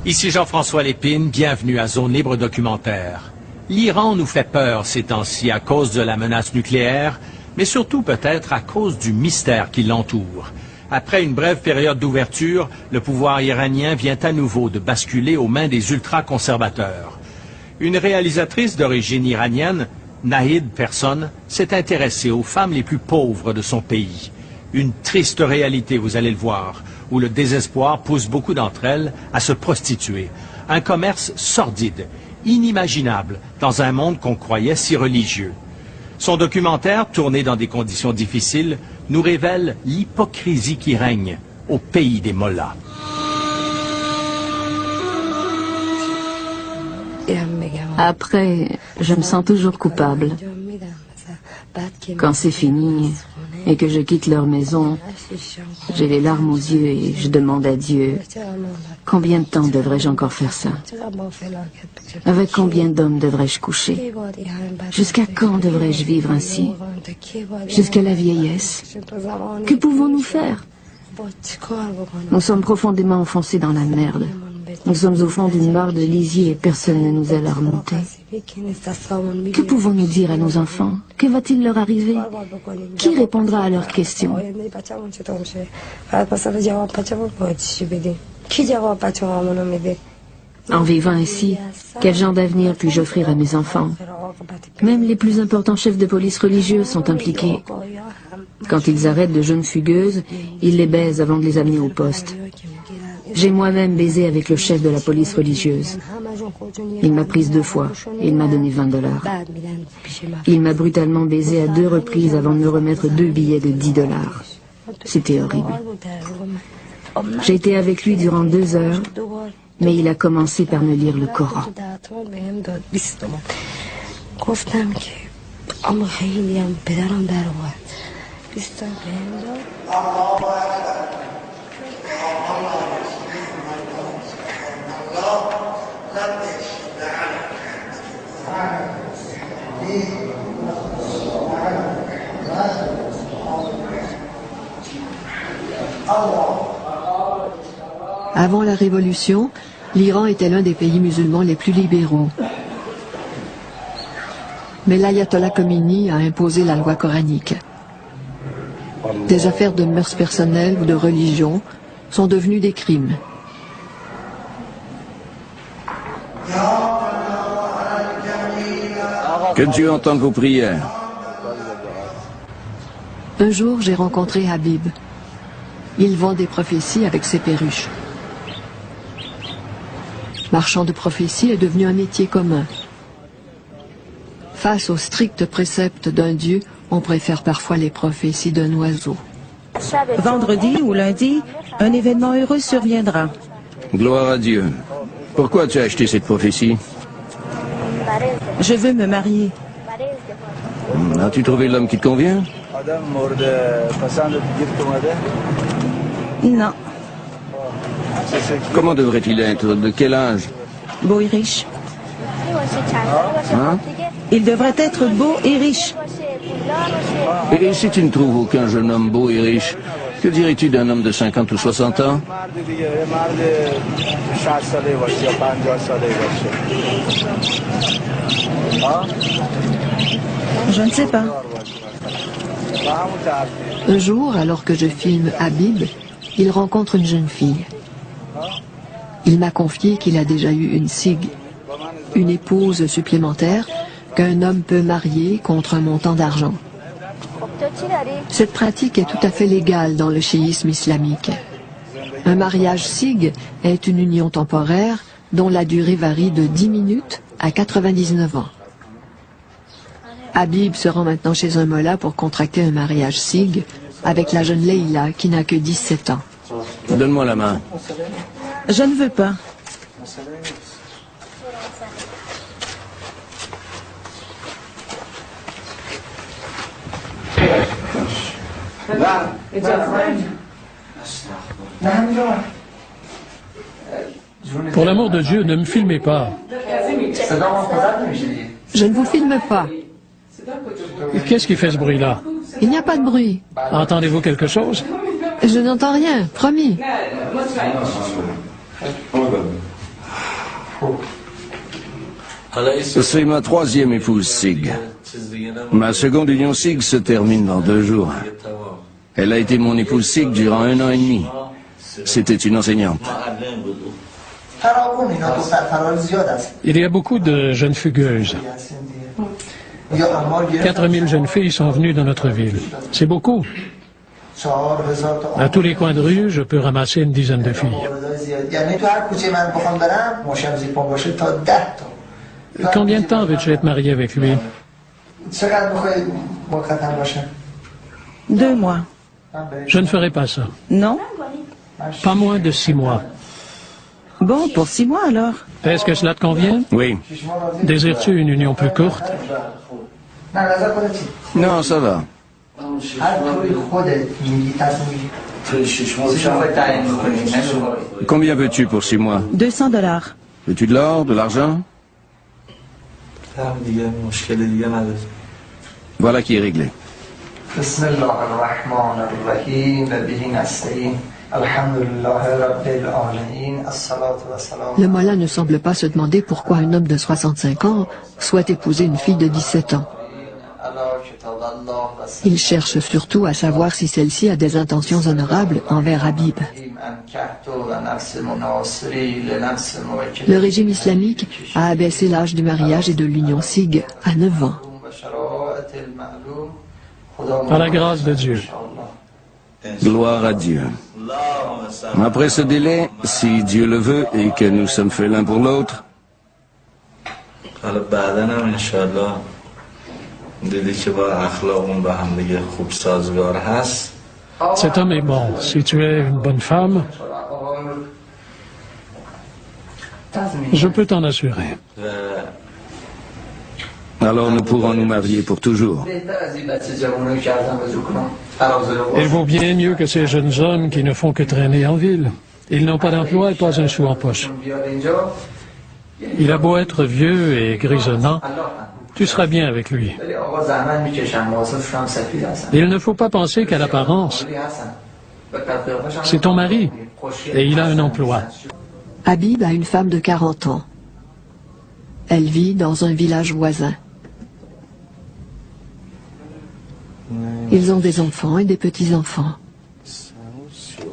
Ici Jean-François Lépine, bienvenue à Zone Libre Documentaire. L'Iran nous fait peur ces temps-ci à cause de la menace nucléaire, mais surtout peut-être à cause du mystère qui l'entoure. Après une brève période d'ouverture, le pouvoir iranien vient à nouveau de basculer aux mains des ultra-conservateurs. Une réalisatrice d'origine iranienne, Nahid Persson, s'est intéressée aux femmes les plus pauvres de son pays. Une triste réalité, vous allez le voir, où le désespoir pousse beaucoup d'entre elles à se prostituer. Un commerce sordide, inimaginable, dans un monde qu'on croyait si religieux. Son documentaire, tourné dans des conditions difficiles, nous révèle l'hypocrisie qui règne au pays des mollahs. Après, je me sens toujours coupable. Quand c'est fini et que je quitte leur maison, j'ai les larmes aux yeux et je demande à Dieu, combien de temps devrais-je encore faire ça? Avec combien d'hommes devrais-je coucher? Jusqu'à quand devrais-je vivre ainsi? Jusqu'à la vieillesse? Que pouvons-nous faire? Nous sommes profondément enfoncés dans la merde. Nous sommes au fond d'une mare de lisier et personne ne nous aide à remonter. Que pouvons-nous dire à nos enfants? Que va-t-il leur arriver? Qui répondra à leurs questions? En vivant ainsi, quel genre d'avenir puis-je offrir à mes enfants? Même les plus importants chefs de police religieux sont impliqués. Quand ils arrêtent de jeunes fugueuses, ils les baisent avant de les amener au poste. J'ai moi-même baisé avec le chef de la police religieuse. Il m'a prise 2 fois et il m'a donné $20. Il m'a brutalement baisé à 2 reprises avant de me remettre 2 billets de $10. C'était horrible. J'ai été avec lui durant 2 heures, mais il a commencé par me lire le Coran. Avant la Révolution, l'Iran était l'un des pays musulmans les plus libéraux. Mais l'ayatollah Khomeini a imposé la loi coranique. Des affaires de mœurs personnelles ou de religion sont devenues des crimes. Que Dieu entende vos prières. Un jour, j'ai rencontré Habib. Il vend des prophéties avec ses perruches. Marchand de prophéties est devenu un métier commun. Face aux stricts préceptes d'un Dieu, on préfère parfois les prophéties d'un oiseau. Vendredi ou lundi, un événement heureux surviendra. Gloire à Dieu. Pourquoi tu as acheté cette prophétie? Je veux me marier. As-tu trouvé l'homme qui te convient? Non. Comment devrait-il être? De quel âge? Beau et riche. Hein? Il devrait être beau et riche. Et si tu ne trouves aucun jeune homme beau et riche, que dirais-tu d'un homme de 50 ou 60 ans? Je ne sais pas. Un jour, alors que je filme Habib, il rencontre une jeune fille. Il m'a confié qu'il a déjà eu une sigue, une épouse supplémentaire qu'un homme peut marier contre un montant d'argent. Cette pratique est tout à fait légale dans le chiisme islamique. Un mariage sigue est une union temporaire dont la durée varie de 10 minutes à 99 ans. Habib se rend maintenant chez un mollah pour contracter un mariage sigue avec la jeune Leila qui n'a que 17 ans. Donne-moi la main. Je ne veux pas. Pour l'amour de Dieu, ne me filmez pas. Je ne vous filme pas. Qu'est-ce qui fait ce bruit-là? Il n'y a pas de bruit. Entendez-vous quelque chose? Je n'entends rien, promis. C'est ma troisième épouse SIG. Ma seconde union SIG se termine dans 2 jours. Elle a été mon épouse SIG durant 1 an et demi. C'était une enseignante. Il y a beaucoup de jeunes fugueuses. 4000 jeunes filles sont venues dans notre ville. C'est beaucoup. À tous les coins de rue, je peux ramasser une dizaine de filles. Combien de temps veux-tu être marié avec lui? 2 mois. Je ne ferai pas ça. Non? Pas moins de 6 mois. Bon, pour 6 mois alors. Est-ce que cela te convient? Oui. Désires-tu une union plus courte? Non, ça va. Combien veux-tu pour 6 mois? $200. Veux-tu de l'or, de l'argent? Voilà qui est réglé. Le mollah ne semble pas se demander pourquoi un homme de 65 ans souhaite épouser une fille de 17 ans. Il cherche surtout à savoir si celle-ci a des intentions honorables envers Habib. Le régime islamique a abaissé l'âge du mariage et de l'union SIG à 9 ans. Par la grâce de Dieu. Gloire à Dieu. Après ce délai, si Dieu le veut et que nous sommes faits l'un pour l'autre, Cet homme est bon. Si tu es une bonne femme, je peux t'en assurer. alors nous pourrons nous marier pour toujours. Il vaut bien mieux que ces jeunes hommes qui ne font que traîner en ville. Ils n'ont pas d'emploi et pas un sou en poche. Il a beau être vieux et grisonnant, tu seras bien avec lui. Il ne faut pas penser qu'à l'apparence. C'est ton mari et il a un emploi. Habib a une femme de 40 ans. Elle vit dans un village voisin. Ils ont des enfants et des petits-enfants.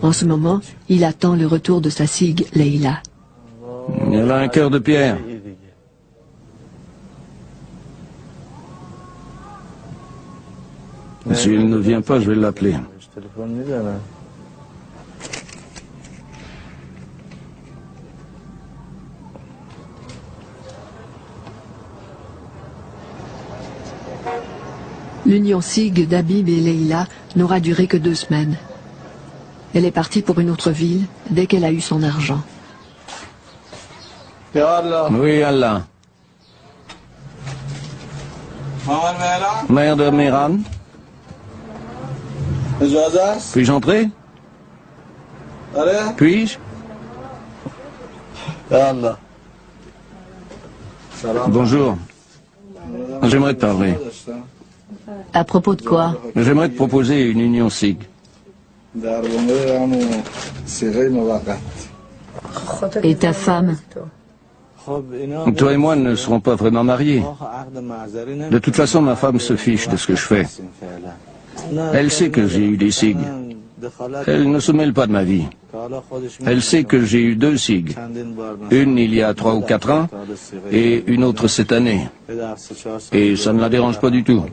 En ce moment, il attend le retour de sa SIG, Leila. Elle a un cœur de pierre. S'il ne vient pas, je vais l'appeler. L'union SIG d'Habib et Leila n'aura duré que 2 semaines. Elle est partie pour une autre ville dès qu'elle a eu son argent. Oui, Allah. Mère de Mehran, puis-je entrer? Puis-je? Bonjour. J'aimerais te parler. À propos de quoi? J'aimerais te proposer une union SIG. Et ta femme? Toi et moi ne serons pas vraiment mariés. De toute façon, ma femme se fiche de ce que je fais. Elle sait que j'ai eu des SIG. Elle ne se mêle pas de ma vie. Elle sait que j'ai eu 2 SIG. Une il y a 3 ou 4 ans et une autre cette année. Et ça ne la dérange pas du tout.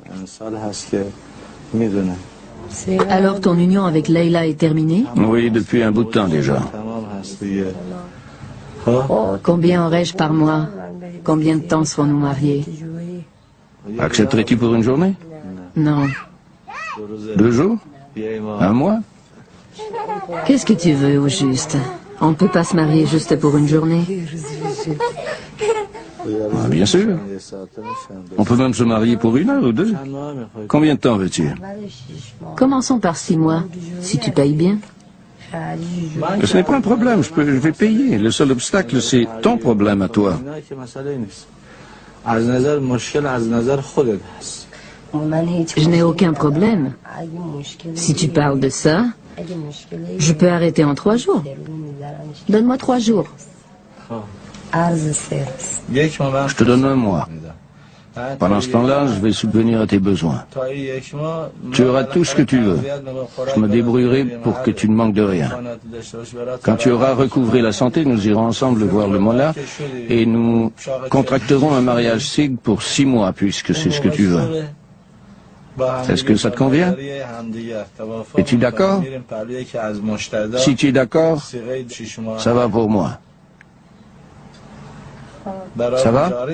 Alors ton union avec Leila est terminée? Oui, depuis un bout de temps déjà. Combien aurais-je par mois? Combien de temps serons-nous mariés? Accepterais-tu pour une journée? Non. 2 jours? 1 mois? Qu'est-ce que tu veux au juste? On ne peut pas se marier juste pour une journée. Ah, bien sûr. On peut même se marier pour 1 heure ou 2. Combien de temps veux-tu? Commençons par 6 mois, si tu payes bien. Ce n'est pas un problème, je vais payer. Le seul obstacle, c'est ton problème à toi. Je n'ai aucun problème. Si tu parles de ça, je peux arrêter en 3 jours. Donne-moi 3 jours. Je te donne un mois. Pendant ce temps-là, je vais subvenir à tes besoins. Tu auras tout ce que tu veux. Je me débrouillerai pour que tu ne manques de rien. Quand tu auras recouvré la santé, nous irons ensemble voir le mollah et nous contracterons un mariage sikh pour 6 mois, puisque c'est ce que tu veux. Est-ce que ça te convient? Es-tu d'accord? Si tu es d'accord, ça va pour moi. Ça va?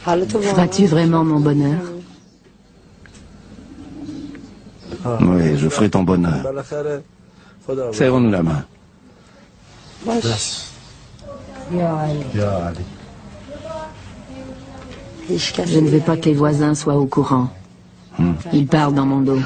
Feras-tu vraiment mon bonheur? Oui, je ferai ton bonheur. Serrons-nous la main. Je ne veux pas que les voisins soient au courant. Ils parlent dans mon dos.